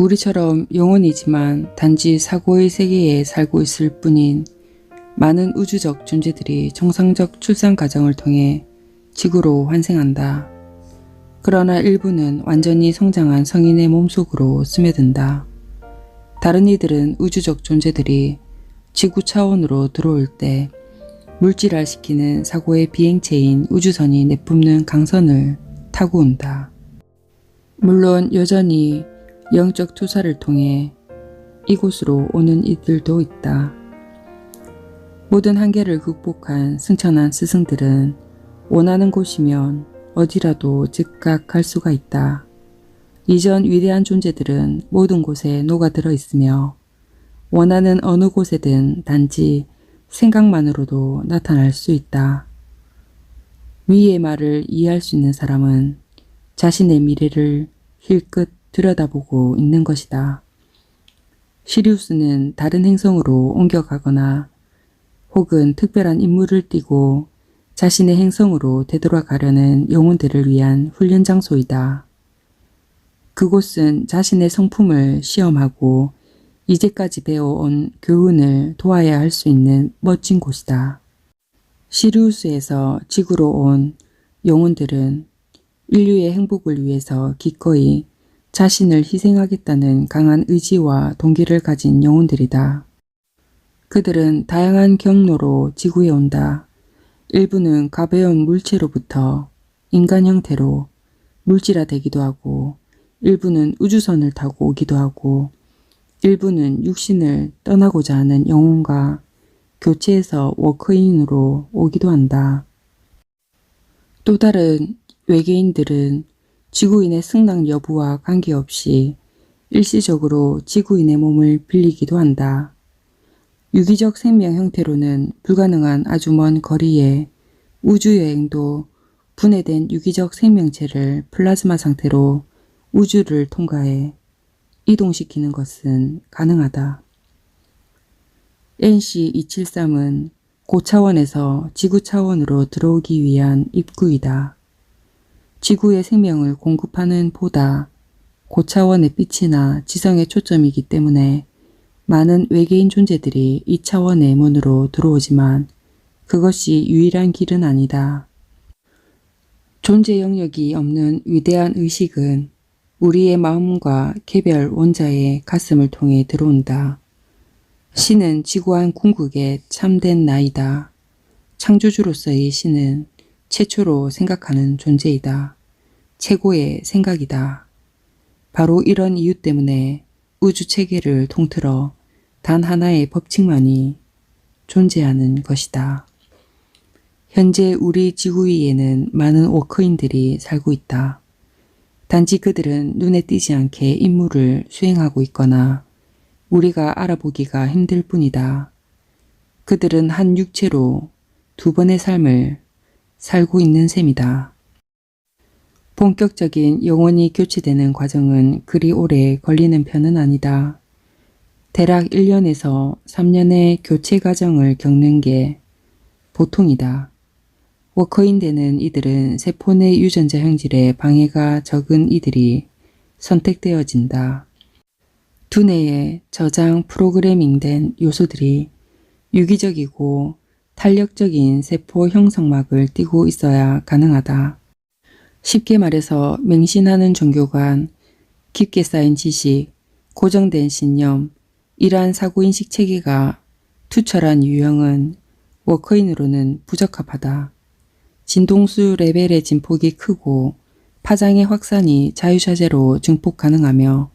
우리처럼 영혼이지만 단지 사고의 세계에 살고 있을 뿐인 많은 우주적 존재들이 정상적 출산 과정을 통해 지구로 환생한다. 그러나 일부는 완전히 성장한 성인의 몸속으로 스며든다. 다른 이들은 우주적 존재들이 지구 차원으로 들어올 때 물질화시키는 사고의 비행체인 우주선이 내뿜는 강선을 타고 온다. 물론 여전히 영적 투사를 통해 이곳으로 오는 이들도 있다. 모든 한계를 극복한 승천한 스승들은 원하는 곳이면 어디라도 즉각 갈 수가 있다. 이전 위대한 존재들은 모든 곳에 녹아들어 있으며 원하는 어느 곳에든 단지 생각만으로도 나타날 수 있다. 위의 말을 이해할 수 있는 사람은 자신의 미래를 힐끗 들여다보고 있는 것이다. 시리우스는 다른 행성으로 옮겨가거나 혹은 특별한 임무를 띠고 자신의 행성으로 되돌아가려는 영혼들을 위한 훈련 장소이다. 그곳은 자신의 성품을 시험하고 이제까지 배워온 교훈을 도와야 할 수 있는 멋진 곳이다. 시리우스에서 지구로 온 영혼들은 인류의 행복을 위해서 기꺼이 자신을 희생하겠다는 강한 의지와 동기를 가진 영혼들이다. 그들은 다양한 경로로 지구에 온다. 일부는 가벼운 물체로부터 인간 형태로 물질화되기도 하고, 일부는 우주선을 타고 오기도 하고, 일부는 육신을 떠나고자 하는 영혼과 교체해서 워크인으로 오기도 한다. 또 다른 외계인들은 지구인의 승낙 여부와 관계없이 일시적으로 지구인의 몸을 빌리기도 한다. 유기적 생명 형태로는 불가능한 아주 먼 거리의 우주여행도 분해된 유기적 생명체를 플라즈마 상태로 우주를 통과해 이동시키는 것은 가능하다. NC-273은 고차원에서 지구 차원으로 들어오기 위한 입구이다. 지구의 생명을 공급하는 보다 고차원의 빛이나 지성의 초점이기 때문에 많은 외계인 존재들이 이 차원의 문으로 들어오지만 그것이 유일한 길은 아니다. 존재 영역이 없는 위대한 의식은 우리의 마음과 개별 원자의 가슴을 통해 들어온다. 신은 지구한 궁극의 참된 나이다. 창조주로서의 신은 최초로 생각하는 존재이다. 최고의 생각이다. 바로 이런 이유 때문에 우주 체계를 통틀어 단 하나의 법칙만이 존재하는 것이다. 현재 우리 지구 위에는 많은 워커인들이 살고 있다. 단지 그들은 눈에 띄지 않게 임무를 수행하고 있거나 우리가 알아보기가 힘들 뿐이다. 그들은 한 육체로 두 번의 삶을 살고 있는 셈이다. 본격적인 영혼이 교체되는 과정은 그리 오래 걸리는 편은 아니다. 대략 1년에서 3년의 교체 과정을 겪는 게 보통이다. 워커인 되는 이들은 세포 내 유전자 형질에 방해가 적은 이들이 선택되어진다. 두뇌에 저장 프로그래밍된 요소들이 유기적이고 탄력적인 세포 형성막을 띠고 있어야 가능하다. 쉽게 말해서 맹신하는 종교관, 깊게 쌓인 지식, 고정된 신념, 이러한 사고인식 체계가 투철한 유형은 워커인으로는 부적합하다. 진동수 레벨의 진폭이 크고 파장의 확산이 자유자재로 증폭 가능하며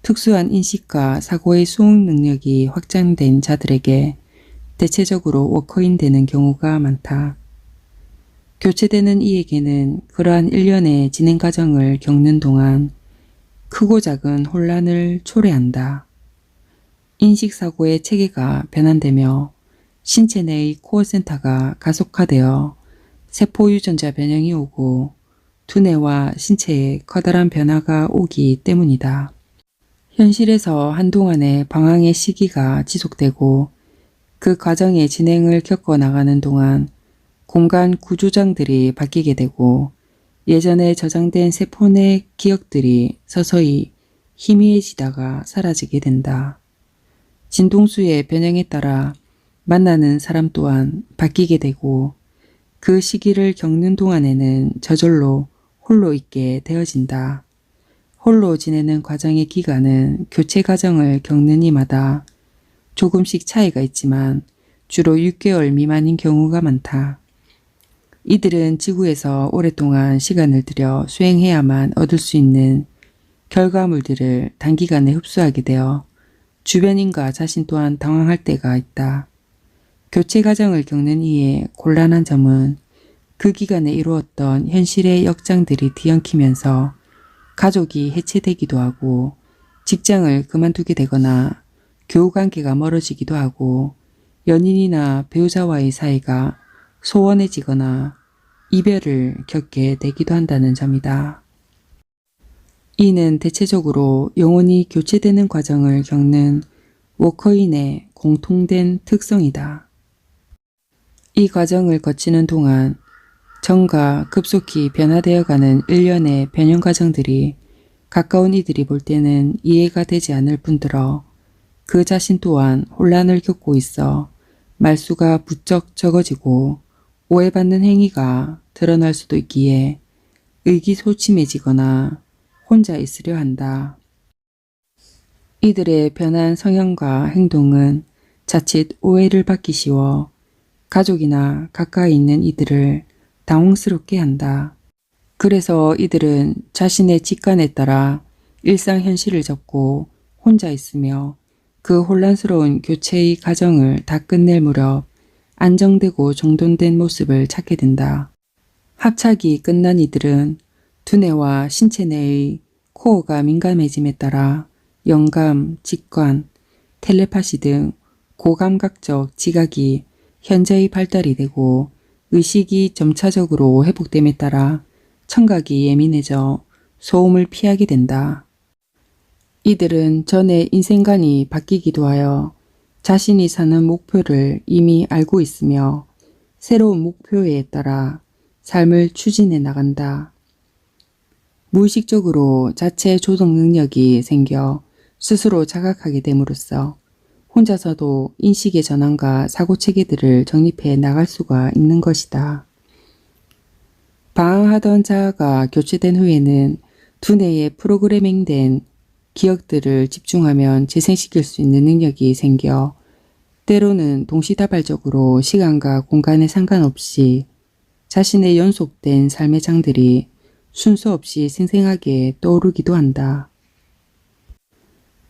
특수한 인식과 사고의 수용 능력이 확장된 자들에게 대체적으로 워커인 되는 경우가 많다. 교체되는 이에게는 그러한 1년의 진행 과정을 겪는 동안 크고 작은 혼란을 초래한다. 인식사고의 체계가 변환되며 신체 내의 코어 센터가 가속화되어 세포 유전자 변형이 오고 두뇌와 신체에 커다란 변화가 오기 때문이다. 현실에서 한동안의 방황의 시기가 지속되고 그 과정의 진행을 겪어 나가는 동안 공간 구조장들이 바뀌게 되고 예전에 저장된 세포 내 기억들이 서서히 희미해지다가 사라지게 된다. 진동수의 변형에 따라 만나는 사람 또한 바뀌게 되고 그 시기를 겪는 동안에는 저절로 홀로 있게 되어진다. 홀로 지내는 과정의 기간은 교체 과정을 겪는 이마다 조금씩 차이가 있지만 주로 6개월 미만인 경우가 많다. 이들은 지구에서 오랫동안 시간을 들여 수행해야만 얻을 수 있는 결과물들을 단기간에 흡수하게 되어 주변인과 자신 또한 당황할 때가 있다. 교체 과정을 겪는 이의 곤란한 점은 그 기간에 이루었던 현실의 역장들이 뒤엉키면서 가족이 해체되기도 하고 직장을 그만두게 되거나 교우관계가 멀어지기도 하고 연인이나 배우자와의 사이가 소원해지거나 이별을 겪게 되기도 한다는 점이다. 이는 대체적으로 영혼이 교체되는 과정을 겪는 워커인의 공통된 특성이다. 이 과정을 거치는 동안 정과 급속히 변화되어가는 일련의 변형 과정들이 가까운 이들이 볼 때는 이해가 되지 않을 뿐더러 그 자신 또한 혼란을 겪고 있어 말수가 부쩍 적어지고 오해받는 행위가 드러날 수도 있기에 의기소침해지거나 혼자 있으려 한다. 이들의 변한 성향과 행동은 자칫 오해를 받기 쉬워 가족이나 가까이 있는 이들을 당혹스럽게 한다. 그래서 이들은 자신의 직관에 따라 일상 현실을 접고 혼자 있으며 그 혼란스러운 교체의 과정을 다 끝낼 무렵 안정되고 정돈된 모습을 찾게 된다. 합착이 끝난 이들은 두뇌와 신체 내의 코어가 민감해짐에 따라 영감, 직관, 텔레파시 등 고감각적 지각이 현저히 발달이 되고 의식이 점차적으로 회복됨에 따라 청각이 예민해져 소음을 피하게 된다. 이들은 전에 인생관이 바뀌기도 하여 자신이 사는 목표를 이미 알고 있으며 새로운 목표에 따라 삶을 추진해 나간다. 무의식적으로 자체 조정 능력이 생겨 스스로 자각하게 됨으로써 혼자서도 인식의 전환과 사고체계들을 정립해 나갈 수가 있는 것이다. 방황하던 자아가 교체된 후에는 두뇌에 프로그래밍된 기억들을 집중하면 재생시킬 수 있는 능력이 생겨 때로는 동시다발적으로 시간과 공간에 상관없이 자신의 연속된 삶의 장들이 순서 없이 생생하게 떠오르기도 한다.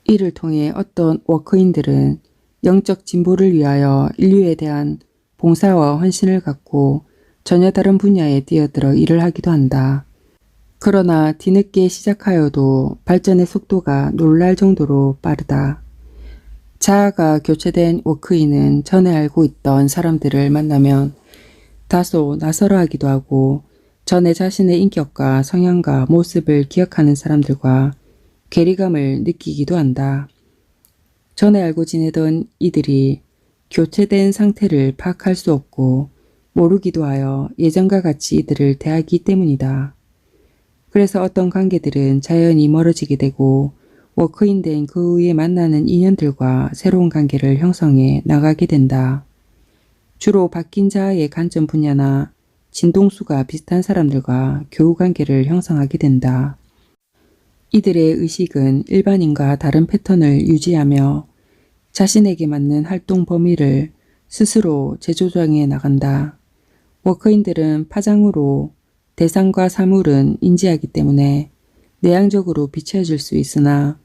이를 통해 어떤 워커인들은 영적 진보를 위하여 인류에 대한 봉사와 헌신을 갖고 전혀 다른 분야에 뛰어들어 일을 하기도 한다. 그러나 뒤늦게 시작하여도 발전의 속도가 놀랄 정도로 빠르다. 자아가 교체된 워크인은 전에 알고 있던 사람들을 만나면 다소 낯설어하기도 하고 전에 자신의 인격과 성향과 모습을 기억하는 사람들과 괴리감을 느끼기도 한다. 전에 알고 지내던 이들이 교체된 상태를 파악할 수 없고 모르기도 하여 예전과 같이 이들을 대하기 때문이다. 그래서 어떤 관계들은 자연히 멀어지게 되고 워크인 된 그 후에 만나는 인연들과 새로운 관계를 형성해 나가게 된다. 주로 바뀐 자아의 관점 분야나 진동수가 비슷한 사람들과 교우관계를 형성하게 된다. 이들의 의식은 일반인과 다른 패턴을 유지하며 자신에게 맞는 활동 범위를 스스로 재조정해 나간다. 워크인들은 파장으로 대상과 사물은 인지하기 때문에 내향적으로 비춰질 수 있으나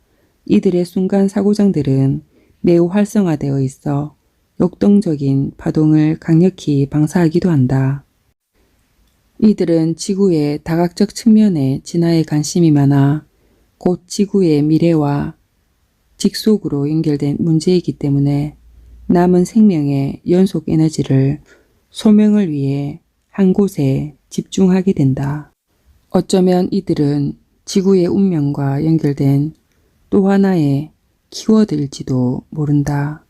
이들의 순간 사고장들은 매우 활성화되어 있어 역동적인 파동을 강력히 방사하기도 한다. 이들은 지구의 다각적 측면에 진화에 관심이 많아 곧 지구의 미래와 직속으로 연결된 문제이기 때문에 남은 생명의 연속 에너지를 소명을 위해 한 곳에 집중하게 된다. 어쩌면 이들은 지구의 운명과 연결된 또 하나의 키워드일지도 모른다.